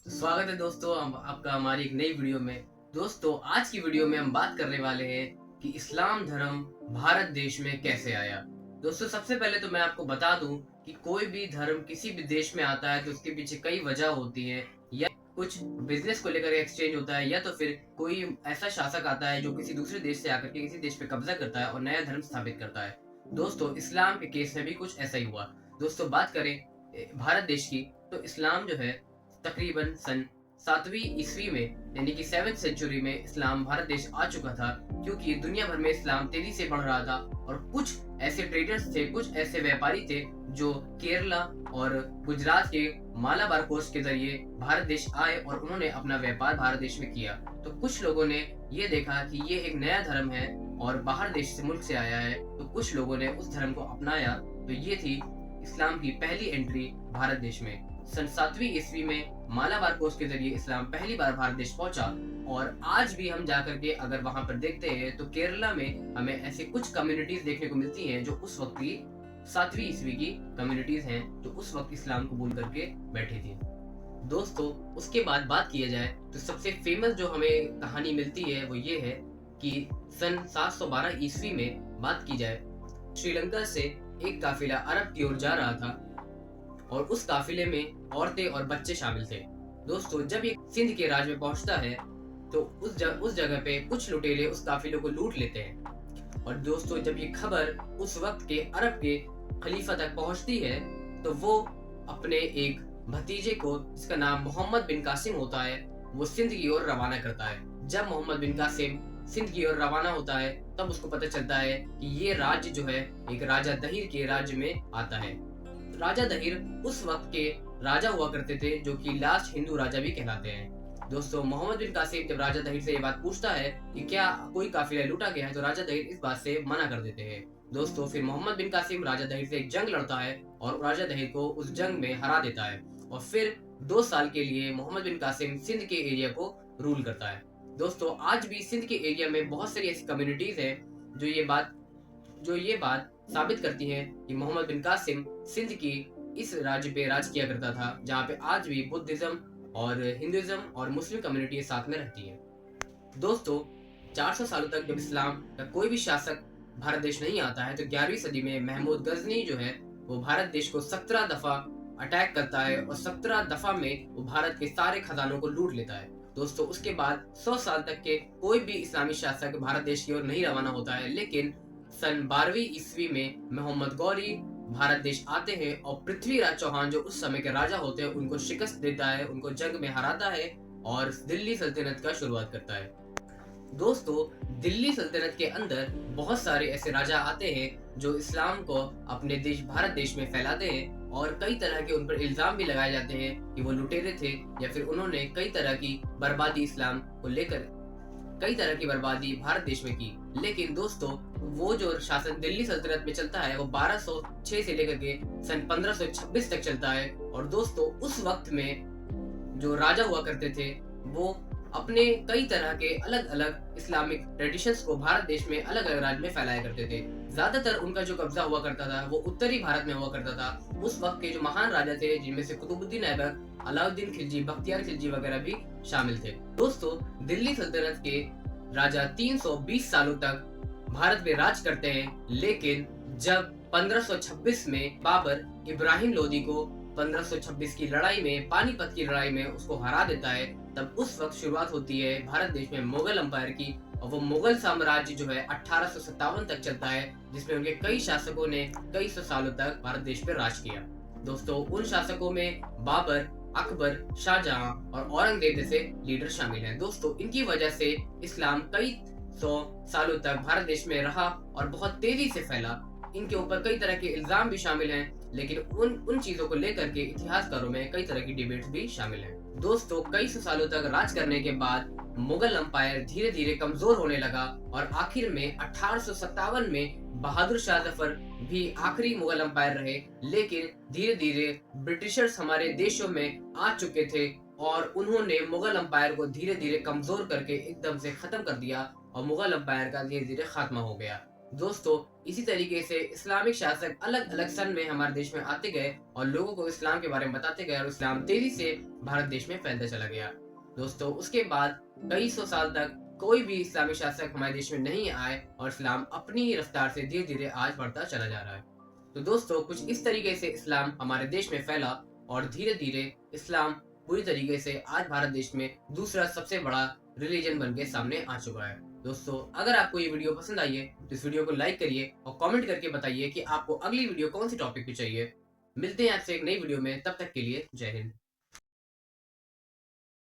स्वागत है दोस्तों आपका हमारी एक नई वीडियो में। दोस्तों आज की वीडियो में हम बात करने वाले हैं कि इस्लाम धर्म भारत देश में कैसे आया। दोस्तों सबसे पहले तो मैं आपको बता दूं कि कोई भी धर्म किसी भी देश में आता है तो उसके पीछे कई वजह होती है। या कुछ बिजनेस को लेकर एक्सचेंज होता है, या तो फिर कोई ऐसा शासक आता है जो किसी दूसरे देश से आकर के किसी देश पे कब्जा करता है और नया धर्म स्थापित करता है। दोस्तों इस्लाम के केस में भी कुछ ऐसा ही हुआ। दोस्तों बात करें भारत देश की, तो इस्लाम जो है तकरीबन सन 7वीं ईस्वी में यानी कि 7th सेंचुरी में इस्लाम भारत देश आ चुका था, क्योंकि दुनिया भर में इस्लाम तेजी से बढ़ रहा था और कुछ ऐसे ट्रेडर्स थे, कुछ ऐसे व्यापारी थे जो केरला और गुजरात के मालाबार कोस्ट के जरिए भारत देश आए और उन्होंने अपना व्यापार भारत देश में किया। तो कुछ लोगों ने ये देखा कि ये एक नया धर्म है और बाहर देश से मुल्क से आया है, तो कुछ लोगों ने उस धर्म को अपनाया। तो ये थी इस्लाम की पहली एंट्री भारत देश में। सन 7वीं ईस्वी में मालाबार कोस्ट के जरिए इस्लाम पहली बार भारत देश पहुंचा। और आज भी हम जाकर के अगर वहां पर देखते हैं तो केरला में हमें ऐसी कुछ कम्युनिटीज देखने को मिलती हैं जो उस वक्त की 7वीं ईस्वी की कम्युनिटीज हैं, जो उस वक्त इस्लाम कबूल करके बैठी थी। दोस्तों उसके बाद बात किया जाए तो सबसे फेमस जो हमें कहानी मिलती है वो ये है कि सन 712 ईस्वी में बात की जाए, श्रीलंका से एक काफिला अरब की ओर जा रहा था और उस काफिले में औरतें और बच्चे शामिल थे। दोस्तों जब ये सिंध के राज में पहुंचता है तो उस जगह पे कुछ लुटेरे उस काफिले को लूट लेते हैं। और दोस्तों जब ये खबर उस वक्त के अरब के खलीफा तक पहुंचती है तो वो अपने एक भतीजे को, जिसका नाम मोहम्मद बिन कासिम होता है, वो सिंध की ओर रवाना करता है। जब मोहम्मद बिन कासिम सिंध की ओर रवाना होता है तब उसको पता चलता है कि ये राज्य जो है एक राजा दहिर के राज्य में आता है। राजा दहिर उस वक्त के राजा हुआ करते थे जो कि लास्ट हिंदू राजा भी कहलाते हैं। दोस्तों मोहम्मद बिन कासिम जब राजा दहिर से ये बात पूछता है कि क्या कोई काफिला लूटा गया है, तो राजा दहिर इस बात से मना कर देते हैं। दोस्तों फिर मोहम्मद बिन कासिम राजा दहिर से एक जंग लड़ता है और राजा दहिर को उस जंग में हरा देता है और फिर 2 साल के लिए मोहम्मद बिन कासिम सिंध के एरिया को रूल करता है। दोस्तों आज भी सिंध के एरिया में बहुत सारी ऐसी कम्युनिटीज हैं जो ये बात साबित करती है कि मोहम्मद बिन कासिम सिंध की इस राज्य पे राज किया करता था, जहाँ पे आज भी बुद्धिज्म और हिंदुइज्म और मुस्लिम कम्युनिटी साथ में रहती है। दोस्तों 400 सालों तक जब इस्लाम का कोई भी शासक भारत देश नहीं आता है तो 11वीं सदी में महमूद गजनी जो है वो भारत देश को 17 दफा अटैक करता है और 17 दफा में वो भारत के सारे खजानों को लूट लेता है। दोस्तों उसके बाद 100 साल तक के कोई भी इस्लामी शासक भारत देश की ओर नहीं रवाना होता है, लेकिन सन 12वीं ईस्वी में मोहम्मद गौरी भारत देश आते हैं और पृथ्वीराज चौहान जो उस समय के राजा होते हैं उनको शिकस्त देता है, उनको जंग में हराता है और दिल्ली सल्तनत का शुरुआत करता है। दोस्तों दिल्ली सल्तनत के अंदर बहुत सारे ऐसे राजा आते हैं जो इस्लाम को अपने देश भारत देश में फैलाते हैं और कई तरह के उन पर इल्जाम भी लगाए जाते हैं कि वो लुटेरे थे या फिर उन्होंने कई तरह की बर्बादी इस्लाम को लेकर कई तरह की बर्बादी भारत देश में की। लेकिन दोस्तों वो जो शासन दिल्ली सल्तनत में चलता है वो 1206 से लेकर के सन 1526 तक चलता है। और दोस्तों उस वक्त में जो राजा हुआ करते थे वो अपने कई तरह के अलग अलग इस्लामिक ट्रेडिशंस को भारत देश में अलग अलग राज्य में फैलाया करते थे। ज्यादातर उनका जो कब्जा हुआ करता था वो उत्तरी भारत में हुआ करता था। उस वक्त के जो महान राजा थे जिनमें से कुतुबुद्दीन ऐबक, अलाउद्दीन खिलजी, बख्तियार खिलजी वगैरह भी शामिल थे। दोस्तों दिल्ली सल्तनत के राजा 320 सालों तक भारत में राज करते हैं, लेकिन जब 1526 में बाबर इब्राहिम लोदी को 1526 की लड़ाई में, पानीपत की लड़ाई में उसको हरा देता है, तब उस वक्त शुरुआत होती है भारत देश में मुगल अंपायर की। और वो मुगल साम्राज्य जो है 1857 तक चलता है, जिसमें उनके कई शासकों ने कई सौ सालों तक भारत देश पर राज किया। दोस्तों उन शासकों में बाबर, अकबर, शाहजहां और औरंगजेब जैसे लीडर शामिल हैं। दोस्तों इनकी वजह से इस्लाम कई 100 सालों तक भारत देश में रहा और बहुत तेजी से फैला। इनके ऊपर कई तरह के इल्जाम भी शामिल हैं, लेकिन उन चीजों को लेकर के इतिहासकारों में कई तरह की डिबेट्स भी शामिल हैं। दोस्तों कई सौ सालों तक राज करने के बाद मुगल अंपायर धीरे धीरे कमजोर होने लगा और आखिर में 1857 में बहादुर शाह जफर भी आखिरी मुगल अंपायर रहे। लेकिन धीरे धीरे ब्रिटिशर्स हमारे देशों में आ चुके थे और उन्होंने मुगल अंपायर को धीरे धीरे कमजोर करके एकदम से खत्म कर दिया और मुगल अंपायर का धीरे धीरे खात्मा हो गया। दोस्तों, इसी तरीके से इस्लामिक शासक अलग अलग सन में हमारे देश में आते गए और लोगों को इस्लाम के बारे में बताते गए और इस्लाम तेजी से भारत देश में फैलता चला गया। दोस्तों, उसके बाद कई सौ साल तक कोई भी इस्लामिक शासक हमारे देश में नहीं आए और इस्लाम अपनी ही रफ्तार से धीरे धीरे आज बढ़ता चला जा रहा है। तो दोस्तों, कुछ इस तरीके से इस्लाम हमारे देश में फैला और धीरे धीरे इस्लाम पूरी तरीके से आज भारत देश में दूसरा सबसे बड़ा रिलीजन बन के सामने आ चुका है। दोस्तों, अगर आपको ये वीडियो पसंद आई है तो इस वीडियो को लाइक करिए और कमेंट करके बताइए कि आपको अगली वीडियो कौन सी टॉपिक पे चाहिए। मिलते हैं आपसे एक नई वीडियो में, तब तक के लिए जय हिंद।